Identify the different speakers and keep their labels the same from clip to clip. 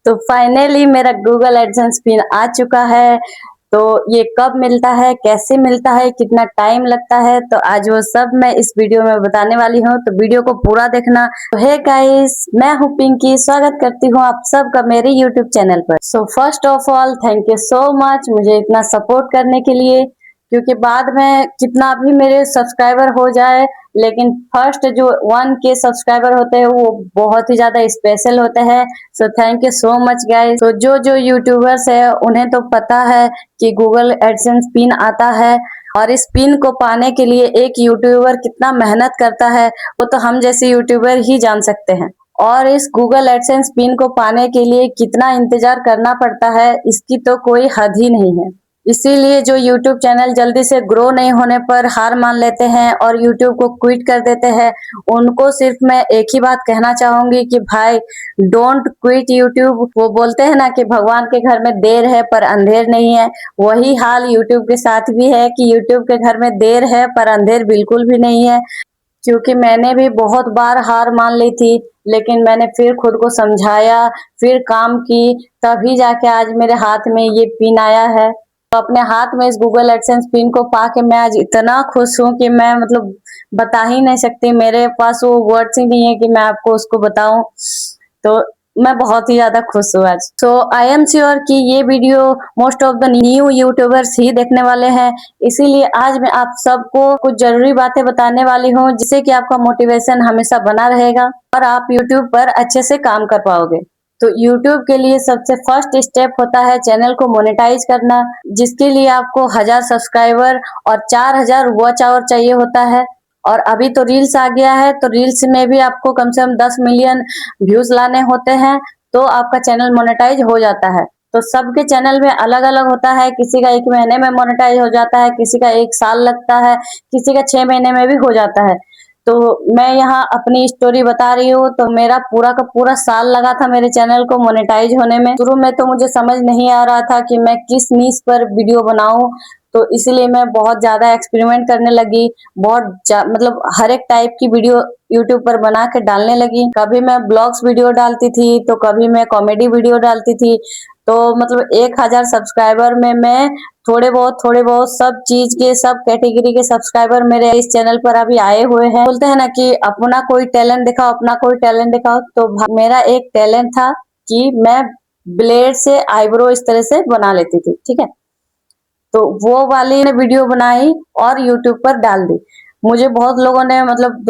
Speaker 1: तो फाइनली मेरा Google AdSense pin आ चुका है। तो ये कब मिलता है, कैसे मिलता है, कितना टाइम लगता है, तो आज वो सब मैं इस वीडियो में बताने वाली हूँ। तो वीडियो को पूरा देखना। तो हे गाइस, मैं हूँ पिंकी, स्वागत करती हूँ आप सबका मेरे यूट्यूब चैनल पर। So first of all thank you so much मुझे इतना सपोर्ट करने के लिए, क्योंकि बाद में कितना भी मेरे सब्सक्राइबर हो जाए, लेकिन फर्स्ट जो 1K सब्सक्राइबर होते हैं वो बहुत ही ज्यादा स्पेशल होते हैं। So thank you so much guys. तो जो यूट्यूबर्स है उन्हें तो पता है कि गूगल एडसेंस पिन आता है, और इस पिन को पाने के लिए एक यूट्यूबर कितना मेहनत करता है वो तो हम जैसे यूट्यूबर ही जान सकते हैं। और इस गूगल एडसेंस पिन को पाने के लिए कितना इंतजार करना पड़ता है इसकी तो कोई हद ही नहीं है। इसीलिए जो YouTube चैनल जल्दी से ग्रो नहीं होने पर हार मान लेते हैं और YouTube को क्विट कर देते हैं, उनको सिर्फ मैं एक ही बात कहना चाहूंगी कि भाई डोंट क्विट YouTube। वो बोलते हैं ना कि भगवान के घर में देर है पर अंधेर नहीं है, वही हाल YouTube के साथ भी है कि YouTube के घर में देर है पर अंधेर बिल्कुल भी नहीं है। क्योंकि मैंने भी बहुत बार हार मान ली थी, लेकिन मैंने फिर खुद को समझाया, फिर काम की, तभी जाके आज मेरे हाथ में ये पिन आया है। तो अपने हाथ में इस गूगल एडसेंस पिन को पाके मैं आज इतना खुश हूँ कि मैं मतलब बता ही नहीं सकती। मेरे पास वो वर्ड्स ही नहीं है कि मैं आपको उसको बताऊं। तो मैं बहुत ही ज्यादा खुश हूँ आज। सो आई एम श्योर कि ये video most of the new YouTubers ही देखने वाले हैं, इसीलिए आज मैं आप सबको कुछ जरूरी बातें बताने वाली हूँ जिससे कि आपका मोटिवेशन हमेशा बना रहेगा और आप यूट्यूब पर अच्छे से काम कर पाओगे। तो YouTube के लिए सबसे फर्स्ट स्टेप होता है चैनल को मोनेटाइज करना, जिसके लिए आपको 1000 सब्सक्राइबर और 4000 वॉच आवर चाहिए होता है। और अभी तो रील्स आ गया है, तो रील्स में भी आपको कम से कम 10 मिलियन व्यूज लाने होते हैं, तो आपका चैनल मोनेटाइज हो जाता है। तो सबके चैनल में अलग अलग होता है, किसी का 1 महीने में मोनेटाइज हो जाता है, किसी का 1 साल लगता है, किसी का 6 महीने में भी हो जाता है। तो मैं यहाँ अपनी स्टोरी बता रही हूँ। तो मेरा पूरा का पूरा साल लगा था मेरे चैनल को मोनेटाइज होने में। शुरू में तो मुझे समझ नहीं आ रहा था कि मैं किस नीश पर वीडियो बनाऊं, तो इसलिए मैं बहुत ज्यादा एक्सपेरिमेंट करने लगी। मतलब हर एक टाइप की वीडियो यूट्यूब पर बना के डालने लगी। कभी मैं ब्लॉग्स वीडियो डालती थी, तो कभी मैं कॉमेडी वीडियो डालती थी। तो मतलब 1000 सब्सक्राइबर में मैं थोड़े बहुत सब चीज के, सब कैटेगरी के सब्सक्राइबर मेरे इस चैनल पर अभी आए हुए हैं। बोलते हैं ना कि अपना कोई टैलेंट दिखाओ, अपना कोई टैलेंट दिखाओ। तो मेरा एक टैलेंट था कि मैं ब्लेड से आईब्रो इस तरह से बना लेती थी, ठीक है। तो वो वाली ने वीडियो बनाई और यूट्यूब पर डाल दी। मुझे बहुत लोगों ने मतलब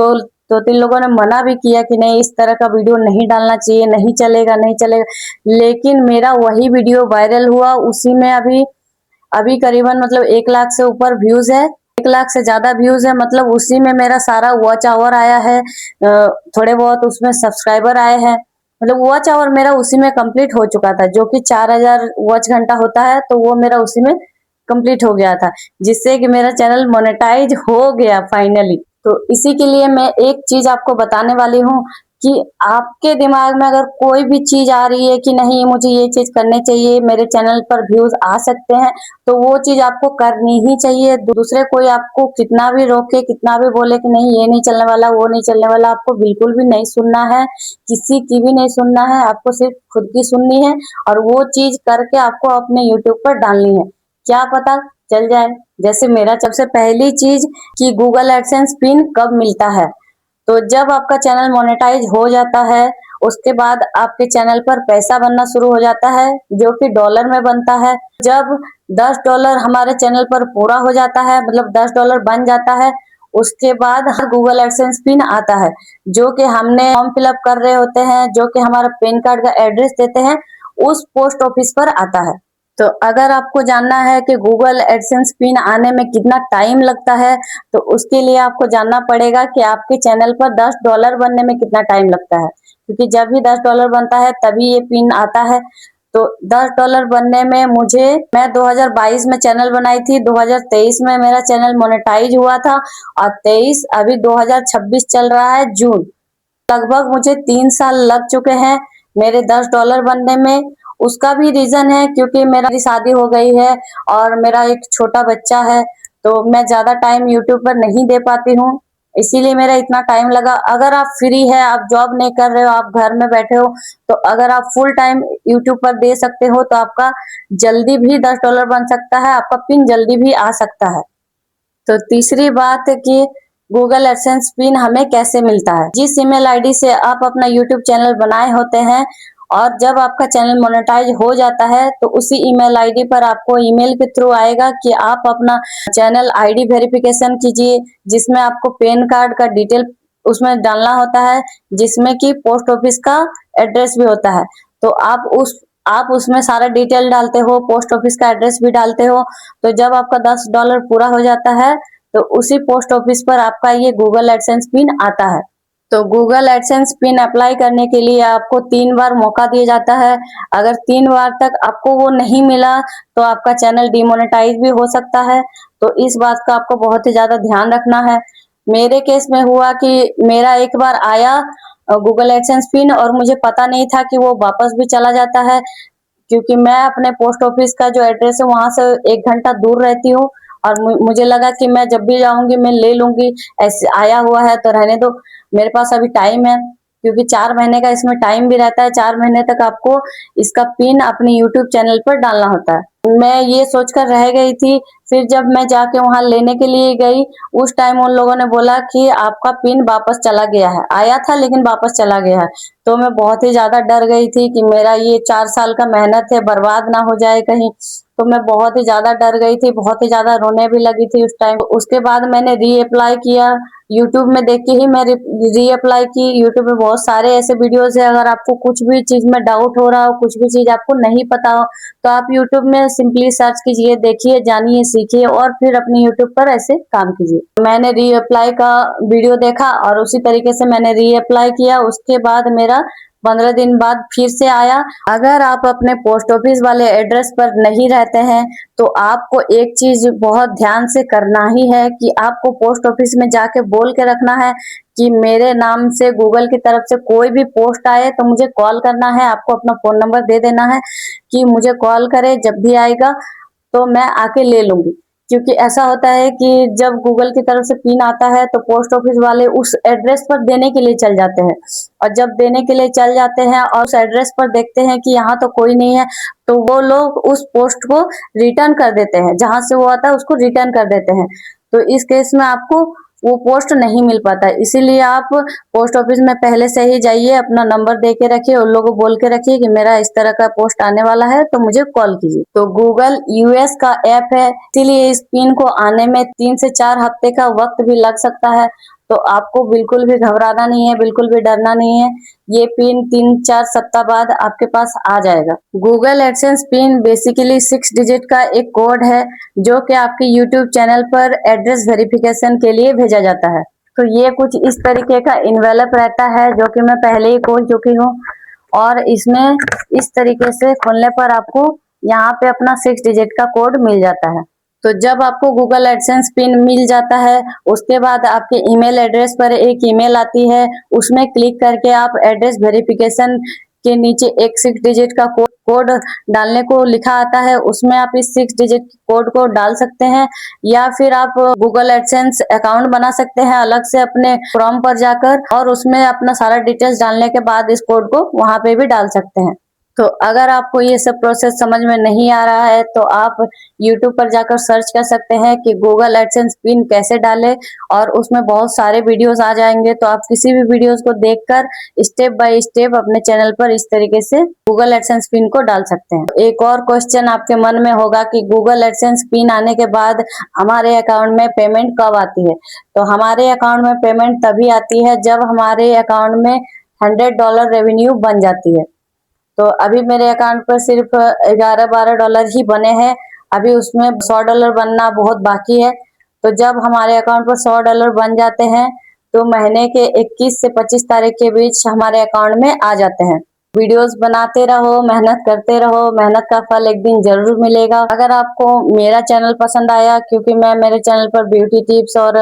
Speaker 1: दो तीन लोगों ने मना भी किया कि नहीं, इस तरह का वीडियो नहीं डालना चाहिए, नहीं चलेगा, नहीं चलेगा। लेकिन मेरा वही वीडियो वायरल हुआ। उसी में अभी अभी करीबन मतलब 1 लाख से ऊपर व्यूज है, 1 लाख से ज्यादा व्यूज है। मतलब उसी में मेरा सारा वॉच आवर आया है, थोड़े बहुत उसमें सब्सक्राइबर आए हैं। मतलब वॉच आवर मेरा उसी में कंप्लीट हो चुका था, जो कि 4000 वॉच घंटा होता है, तो वो मेरा उसी में कंप्लीट हो गया था, जिससे कि मेरा चैनल मोनेटाइज हो गया फाइनली। तो इसी के लिए मैं एक चीज आपको बताने वाली हूँ कि आपके दिमाग में अगर कोई भी चीज आ रही है कि नहीं मुझे ये चीज करनी चाहिए, मेरे चैनल पर व्यूज आ सकते हैं, तो वो चीज आपको करनी ही चाहिए। दूसरे कोई आपको कितना भी रोके, कितना भी बोले कि नहीं ये नहीं चलने वाला, वो नहीं चलने वाला, आपको बिल्कुल भी नहीं सुनना है, किसी की भी नहीं सुनना है। आपको सिर्फ खुद की सुननी है और वो चीज करके आपको अपने यूट्यूब पर डालनी है। क्या पता चल जाए। जैसे मेरा सबसे पहली चीज कि गूगल एडसेंस पिन कब मिलता है, तो जब आपका चैनल मोनेटाइज हो जाता है, उसके बाद आपके चैनल पर पैसा बनना शुरू हो जाता है, जो कि डॉलर में बनता है। जब $10 हमारे चैनल पर पूरा हो जाता है, मतलब $10 बन जाता है, उसके बाद हर गूगल एडसेंस पिन आता है, जो कि हमने फॉर्म फिलअप कर रहे होते हैं, जो कि हमारा पैन कार्ड का एड्रेस देते हैं, उस पोस्ट ऑफिस पर आता है। तो अगर आपको जानना है कि गूगल एडसेंस पिन आने में कितना टाइम लगता है, तो उसके लिए आपको जानना पड़ेगा कि आपके चैनल पर $10 बनने में कितना टाइम लगता है, क्योंकि जब भी $10 बनता है तभी ये पिन आता है। तो $10 बनने में मैं 2022 में चैनल बनाई थी, 2023 में मेरा चैनल मोनेटाइज हुआ था, और 23 अभी 2026 चल रहा है जून। लगभग मुझे 3 साल लग चुके हैं मेरे $10 बनने में। उसका भी रीजन है क्योंकि मेरी शादी हो गई है और मेरा एक छोटा बच्चा है, तो मैं ज्यादा टाइम यूट्यूब पर नहीं दे पाती हूँ। इसीलिए मेरा इतना टाइम लगा। अगर आप फ्री है, आप जॉब नहीं कर रहे हो, आप घर में बैठे हो, तो अगर आप फुल टाइम यूट्यूब पर दे सकते हो तो आपका जल्दी भी $10 बन सकता है, आपका पिन जल्दी भी आ सकता है। तो तीसरी बात है कि गूगल एडसेंस पिन हमें कैसे मिलता है। जिस ईमेल आईडी से आप अपना यूट्यूब चैनल बनाए होते हैं और जब आपका चैनल मोनेटाइज हो जाता है तो उसी ईमेल आईडी पर आपको ईमेल के थ्रू आएगा कि आप अपना चैनल आईडी वेरिफिकेशन कीजिए, जिसमें आपको पैन कार्ड का डिटेल उसमें डालना होता है, जिसमें कि पोस्ट ऑफिस का एड्रेस भी होता है। तो आप उसमें सारा डिटेल डालते हो, पोस्ट ऑफिस का एड्रेस भी डालते हो। तो जब आपका $10 पूरा हो जाता है तो उसी पोस्ट ऑफिस पर आपका ये गूगल एडसेंस पिन आता है। तो गूगल एडसेंस पिन अप्लाई करने के लिए आपको 3 बार मौका दिया जाता है। अगर 3 बार तक आपको वो नहीं मिला तो आपका चैनल डिमोनेटाइज भी हो सकता है। तो इस बात का आपको बहुत ही ज्यादा ध्यान रखना है। मेरे केस में हुआ कि मेरा एक बार आया गूगल एडसेंस पिन और मुझे पता नहीं था कि वो वापस भी चला जाता है, क्योंकि मैं अपने पोस्ट ऑफिस का जो एड्रेस है वहां से 1 घंटा दूर रहती हूँ और मुझे लगा कि मैं जब भी जाऊंगी मैं ले लूंगी, ऐसे आया हुआ है तो रहने दो, मेरे पास अभी टाइम है। क्योंकि 4 महीने का इसमें टाइम भी रहता है, 4 महीने तक आपको इसका पिन अपने यूट्यूब चैनल पर डालना होता है। मैं ये सोचकर रह गई थी। फिर जब मैं जाके वहां लेने के लिए गई, उस टाइम उन लोगों ने बोला कि आपका पिन वापस चला गया है, आया था लेकिन वापस चला गया है। तो मैं बहुत ही ज्यादा डर गई थी कि मेरा ये 4 साल का मेहनत है बर्बाद ना हो जाए कहीं। तो मैं बहुत ही ज्यादा डर गई थी, बहुत ही ज्यादा रोने भी लगी थी उस टाइम। उसके बाद मैंने री अप्लाई किया, यूट्यूब में देख के ही मैं री अप्लाई की। यूट्यूब में बहुत सारे ऐसे वीडियोस है, अगर आपको कुछ भी चीज में डाउट हो रहा हो, कुछ भी चीज आपको नहीं पता हो, तो आप यूट्यूब में सिंपली सर्च कीजिए, देखिए, जानिए, सीखिए और फिर अपने यूट्यूब पर ऐसे काम कीजिए। मैंने री अप्लाई का वीडियो देखा और उसी तरीके से मैंने री अप्लाई किया। उसके बाद मेरा 15 दिन बाद फिर से आया। अगर आप अपने पोस्ट ऑफिस वाले एड्रेस पर नहीं रहते हैं तो आपको एक चीज बहुत ध्यान से करना ही है कि आपको पोस्ट ऑफिस में जाके बोल के रखना है कि मेरे नाम से गूगल की तरफ से कोई भी पोस्ट आए तो मुझे कॉल करना है। आपको अपना फोन नंबर दे देना है कि मुझे कॉल करे, जब भी आएगा तो मैं आके ले लूंगी। क्योंकि ऐसा होता है कि जब गूगल की तरफ से पिन आता है तो पोस्ट ऑफिस वाले उस एड्रेस पर देने के लिए चल जाते हैं, और जब देने के लिए चल जाते हैं और उस एड्रेस पर देखते हैं कि यहाँ तो कोई नहीं है, तो वो लोग उस पोस्ट को रिटर्न कर देते हैं, जहां से वो आता है उसको रिटर्न कर देते हैं। तो इस केस में आपको वो पोस्ट नहीं मिल पाता है। इसीलिए आप पोस्ट ऑफिस में पहले से ही जाइए, अपना नंबर दे के रखिए, उन लोगों को बोल के रखिए कि मेरा इस तरह का पोस्ट आने वाला है तो मुझे कॉल कीजिए। तो गूगल यूएस का ऐप है, इसीलिए इस पिन को आने में 3 से 4 हफ्ते का वक्त भी लग सकता है। तो आपको बिल्कुल भी घबराना नहीं है, बिल्कुल भी डरना नहीं है। ये पिन 3-4 सप्ताह बाद आपके पास आ जाएगा। Google AdSense pin basically 6 digit का एक कोड है जो कि आपके यूट्यूब चैनल पर एड्रेस वेरिफिकेशन के लिए भेजा जाता है। तो ये कुछ इस तरीके का इन्वेलप रहता है जो कि मैं पहले ही खोल चुकी हूँ, और इसमें इस तरीके से खोलने पर आपको यहाँ पे अपना 6 डिजिट का कोड मिल जाता है। तो जब आपको गूगल एडसेंस पिन मिल जाता है उसके बाद आपके ईमेल एड्रेस पर एक ईमेल आती है, उसमें क्लिक करके आप एड्रेस वेरिफिकेशन के नीचे एक 6 डिजिट का कोड डालने को लिखा आता है, उसमें आप इस 6 डिजिट कोड को डाल सकते हैं, या फिर आप गूगल एडसेंस अकाउंट बना सकते हैं अलग से अपने क्रोम पर जाकर, और उसमें अपना सारा डिटेल्स डालने के बाद इस कोड को वहां पे भी डाल सकते हैं। तो अगर आपको ये सब प्रोसेस समझ में नहीं आ रहा है तो आप YouTube पर जाकर सर्च कर सकते हैं कि गूगल एडसेंस पिन कैसे डालें, और उसमें बहुत सारे वीडियोस आ जाएंगे। तो आप किसी भी वीडियोस को देखकर स्टेप बाय स्टेप अपने चैनल पर इस तरीके से गूगल एडसेंस पिन को डाल सकते हैं। एक और क्वेश्चन आपके मन में होगा कि गूगल एडसेंस पिन आने के बाद हमारे अकाउंट में पेमेंट कब आती है। तो हमारे अकाउंट में पेमेंट तभी आती है जब हमारे अकाउंट में $100 रेवेन्यू बन जाती है। तो अभी मेरे अकाउंट पर सिर्फ $11-12 ही बने हैं, अभी उसमें $100 बनना बहुत बाकी है। तो जब हमारे अकाउंट पर $100 बन जाते हैं तो महीने के 21 से 25 तारीख के बीच हमारे अकाउंट में आ जाते हैं। वीडियोस बनाते रहो, मेहनत करते रहो, मेहनत का फल एक दिन जरूर मिलेगा। अगर आपको मेरा चैनल पसंद आया, क्योंकि मैं मेरे चैनल पर ब्यूटी टिप्स और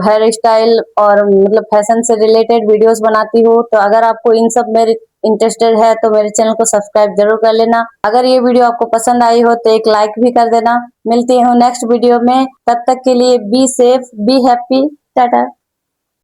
Speaker 1: हेयर स्टाइल और मतलब फैशन से रिलेटेड वीडियोस बनाती हूँ, तो अगर आपको इन सब मेरे इंटरेस्टेड है तो मेरे चैनल को सब्सक्राइब जरूर कर लेना। अगर ये वीडियो आपको पसंद आई हो तो एक लाइक भी कर देना। मिलती हूँ नेक्स्ट वीडियो में, तब तक के लिए be safe, be happy, Tata.